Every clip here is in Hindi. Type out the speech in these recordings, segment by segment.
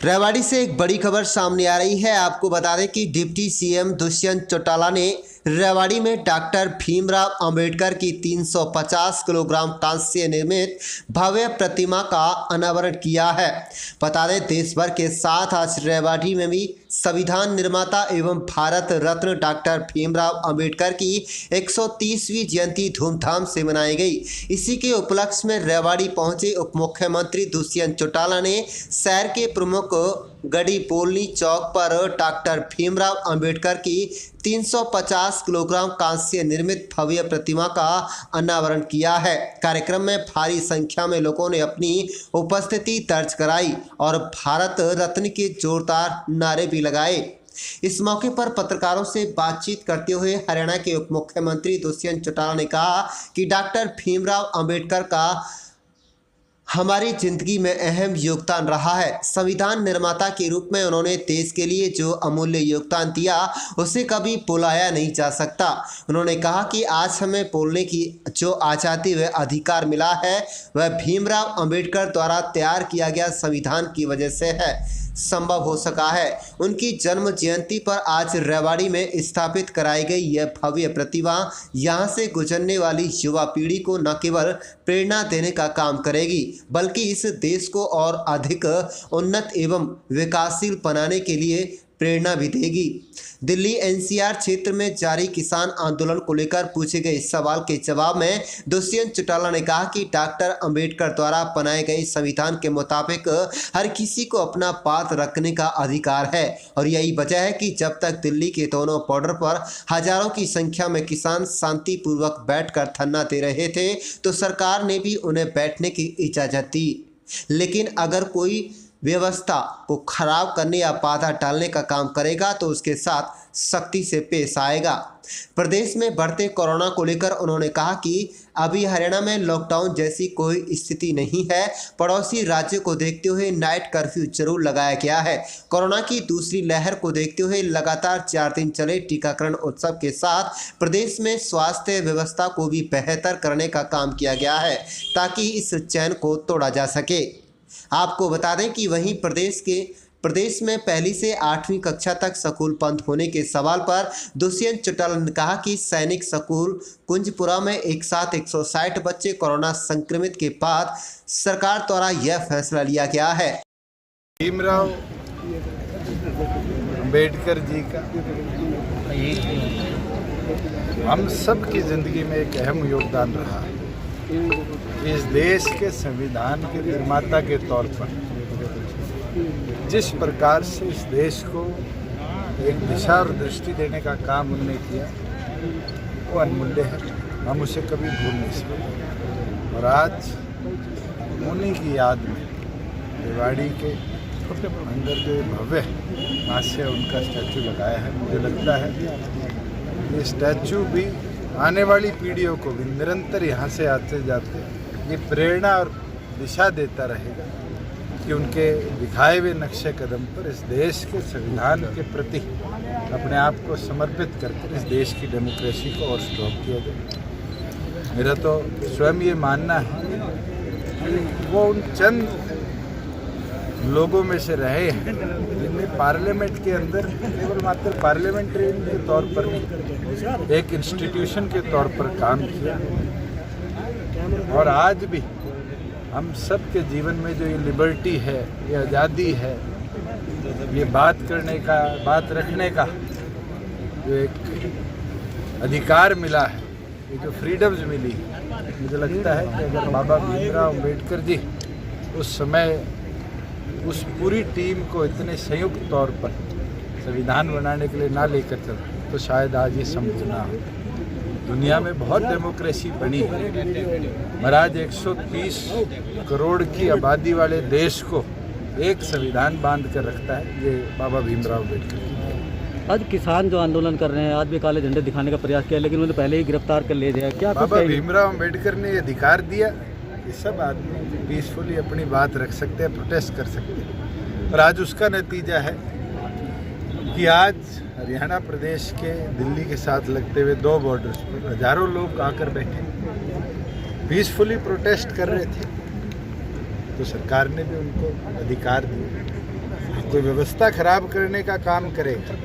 रेवाड़ी से एक बड़ी खबर सामने आ रही है। आपको बता दें कि डिप्टी सीएम दुष्यंत चौटाला ने रेवाड़ी में डॉक्टर भीमराव अंबेडकर की 350 किलोग्राम कांस्य निर्मित भव्य प्रतिमा का अनावरण किया है। बता दें, देश भर के साथ आज रेवाड़ी में भी संविधान निर्माता एवं भारत रत्न डॉक्टर भीमराव अंबेडकर की 130वीं जयंती धूमधाम से मनाई गई। इसी के उपलक्ष्य में रेवाड़ी पहुंचे उप मुख्यमंत्री दुष्यंत चौटाला ने शहर के प्रमुख गड़ी बोलनी चौक पर डॉक्टर भीमराव अंबेडकर की 350 किलोग्राम कांस्य निर्मित भव्य प्रतिमा का अनावरण किया है। कार्यक्रम में भारी संख्या में लोगों ने अपनी उपस्थिति दर्ज कराई और भारत रत्न के जोरदार नारे भी लगाए। इस मौके पर पत्रकारों से बातचीत करते हुए हरियाणा के उप मुख्यमंत्री दुष्यंत चौटाला ने कहा कि डॉक्टर भीमराव अंबेडकर का हमारी जिंदगी में अहम योगदान रहा है। संविधान निर्माता के रूप में उन्होंने देश के लिए जो अमूल्य योगदान दिया उसे कभी भुलाया नहीं जा सकता। उन्होंने कहा कि आज हमें बोलने की जो आज़ादी व अधिकार मिला है वह भीमराव अंबेडकर द्वारा तैयार किया गया संविधान की वजह से है संभव हो सका है। उनकी जन्म जयंती पर आज रेवाड़ी में स्थापित कराई गई यह भव्य प्रतिमा यहां से गुजरने वाली युवा पीढ़ी को न केवल प्रेरणा देने का काम करेगी बल्कि इस देश को और अधिक उन्नत एवं विकासशील बनाने के लिए प्रेरणा भी देगी। दिल्ली एनसीआर क्षेत्र में जारी किसान आंदोलन को लेकर पूछे गए सवाल के जवाब में दुष्यंत चौटाला ने कहा कि डॉक्टर अंबेडकर द्वारा बनाए गए संविधान के मुताबिक हर किसी को अपना बात रखने का अधिकार है और यही वजह है कि जब तक दिल्ली के दोनों बॉर्डर पर हजारों की संख्या में किसान शांतिपूर्वक बैठकर धरना दे रहे थे तो सरकार ने भी उन्हें बैठने की इजाजत दी। लेकिन अगर कोई व्यवस्था को खराब करने या बाधा डालने का काम करेगा तो उसके साथ सख्ती से पेश आएगा। प्रदेश में बढ़ते कोरोना को लेकर उन्होंने कहा कि अभी हरियाणा में लॉकडाउन जैसी कोई स्थिति नहीं है। पड़ोसी राज्य को देखते हुए नाइट कर्फ्यू जरूर लगाया गया है। कोरोना की दूसरी लहर को देखते हुए लगातार 4 दिन चले टीकाकरण उत्सव के साथ प्रदेश में स्वास्थ्य व्यवस्था को भी बेहतर करने का काम किया गया है ताकि इस चैन को तोड़ा जा सके। आपको बता दें कि वहीं प्रदेश में पहली से 8वीं कक्षा तक स्कूल बंद होने के सवाल पर दुष्यंत चौटाला ने कहा कि सैनिक स्कूल कुंजपुरा में एक साथ 160 बच्चे कोरोना संक्रमित के बाद सरकार द्वारा यह फैसला लिया गया है। भीमराव अंबेडकर जी का हम सब की जिंदगी में एक अहम योगदान रहा है। इस देश के संविधान के निर्माता के तौर पर जिस प्रकार से इस देश को एक दिशा और दृष्टि देने का काम उन्होंने किया वो अनमूल्य है, हम उसे कभी भूल नहीं सकते। और आज उन्हीं की याद में रेवाड़ी के अंदर जो भव्य हास्य उनका स्टैचू लगाया है, मुझे लगता है ये स्टैचू भी आने वाली पीढ़ियों को भी निरंतर यहाँ से आते जाते ये प्रेरणा और दिशा देता रहेगा कि उनके दिखाए हुए नक्शे कदम पर इस देश के संविधान के प्रति अपने आप को समर्पित करके इस देश की डेमोक्रेसी को और स्ट्रॉन्ग किया जाए। मेरा तो स्वयं ये मानना है कि वो उन चंद लोगों में से रहे हैं जिनने पार्लियामेंट के अंदर केवल मात्र पार्लियामेंट्रियन के तौर पर नहीं एक इंस्टीट्यूशन के तौर पर काम किया। और आज भी हम सब के जीवन में जो ये लिबर्टी है, ये आज़ादी है, ये बात करने का, बात रखने का जो एक अधिकार मिला है, ये जो फ्रीडम्स मिली, मुझे लगता है कि अगर बाबा भीमराव अंबेडकर जी उस समय उस पूरी टीम को इतने संयुक्त तौर पर संविधान बनाने के लिए ना लेकर चलते तो शायद आज ये समझ ना हो। दुनिया में बहुत डेमोक्रेसी बनी है, महाराज 130 करोड़ की आबादी वाले देश को एक संविधान बांध कर रखता है ये बाबा भीमराव अंबेडकर। आज किसान जो आंदोलन कर रहे हैं, आज भी काले झंडे दिखाने का प्रयास किया लेकिन उन्हें पहले ही गिरफ्तार कर ले जाए, क्या बाबा भीमराव अंबेडकर ने ये अधिकार दिया कि सब आदमी पीसफुली अपनी बात रख सकते हैं, प्रोटेस्ट कर सकते हैं। और आज उसका नतीजा है कि आज हरियाणा प्रदेश के दिल्ली के साथ लगते हुए 2 बॉर्डर्स पर हजारों लोग आकर बैठे पीसफुली प्रोटेस्ट कर रहे थे तो सरकार ने भी उनको अधिकार दिया। कोई व्यवस्था खराब करने का काम करेगा,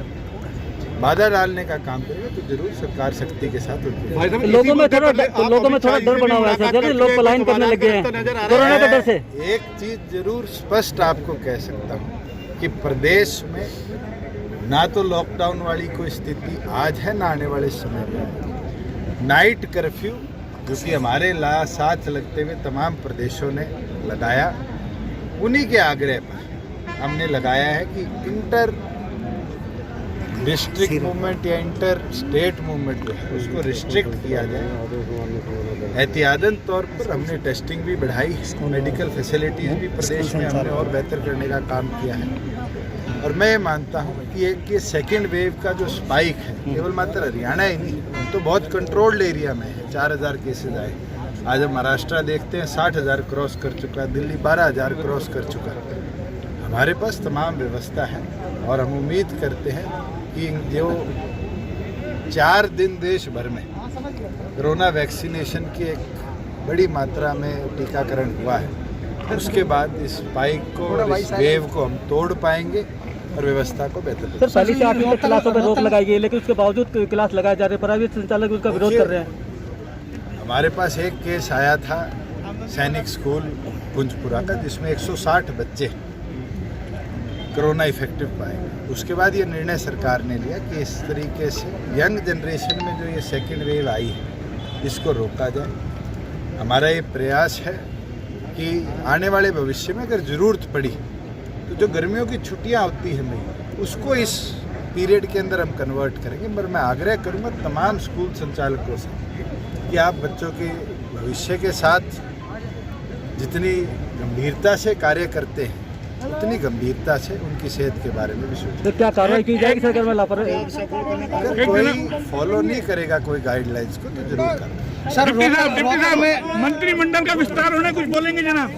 बाधा डालने का काम करेगा, तो जरूर सरकार शक्ति के साथ उनकी लोगों में थोड़ा डर बना हुआ है सर, लोग पलायन करने लगे हैं कोरोना के डर से। एक चीज जरूर स्पष्ट आपको कह सकता हूँ कि प्रदेश में ना तो लॉकडाउन वाली कोई स्थिति आज है, ना आने वाले समय में। नाइट कर्फ्यू जो कि हमारे साथ लगते हुए तमाम प्रदेशों ने लगाया, उन्हीं के आग्रह पर हमने लगाया है कि इंटर डिस्ट्रिक्ट मूवमेंट या इंटर स्टेट मूवमेंट जो है उसको रिस्ट्रिक्ट किया जाए। एहतियातन तौर पर हमने टेस्टिंग भी बढ़ाई, मेडिकल फैसिलिटीज़ भी प्रदेश में हमने और बेहतर करने का काम किया है। और मैं ये मानता हूँ कि ये सेकेंड वेव का जो स्पाइक है केवल मात्र हरियाणा ही नहीं, तो बहुत कंट्रोल्ड एरिया में है। 4000 केसेज आए, आज हम महाराष्ट्र देखते हैं 60,000 क्रॉस कर चुका, दिल्ली 12,000 क्रॉस कर चुका। हमारे पास तमाम व्यवस्था है और हम उम्मीद करते हैं कि जो 4 दिन देश भर में कोरोना वैक्सीनेशन की एक बड़ी मात्रा में टीकाकरण हुआ है, उसके बाद इस स्पाइक को, इस वेव को हम तोड़ पाएंगे और व्यवस्था को बेहतर। सर पहले से 8वीं तक क्लासों पर रोक लगाई गई, लेकिन उसके बावजूद क्लास लगाए जा रहे हैं, प्राइवेट संचालक उसका विरोध कर रहे हैं। हमारे पास एक केस आया था सैनिक स्कूल कुंजपुरा का, जिसमें 160 बच्चे कोरोना इफेक्टिव पाए। उसके बाद ये निर्णय सरकार ने लिया कि इस तरीके से यंग जनरेशन में जो ये सेकेंड वेव आई है इसको रोका जाए। हमारा ये प्रयास है कि आने वाले भविष्य में अगर ज़रूरत पड़ी तो जो गर्मियों की छुट्टियां होती हैं मई, उसको इस पीरियड के अंदर हम कन्वर्ट करेंगे। पर मैं आग्रह करूंगा तमाम स्कूल संचालकों से कि आप बच्चों के भविष्य के साथ जितनी गंभीरता से कार्य करते हैं उतनी गंभीरता से उनकी सेहत के बारे में भी सोचें। तो क्या कार्रवाई की जाएगी सरकार में लापरवाही? अगर कोई फॉलो नहीं करेगा कोई गाइडलाइंस को तो जरूर करें। सर डिप्टी साहब में मंत्रिमंडल का विस्तार होने कुछ बोलेंगे जनाब?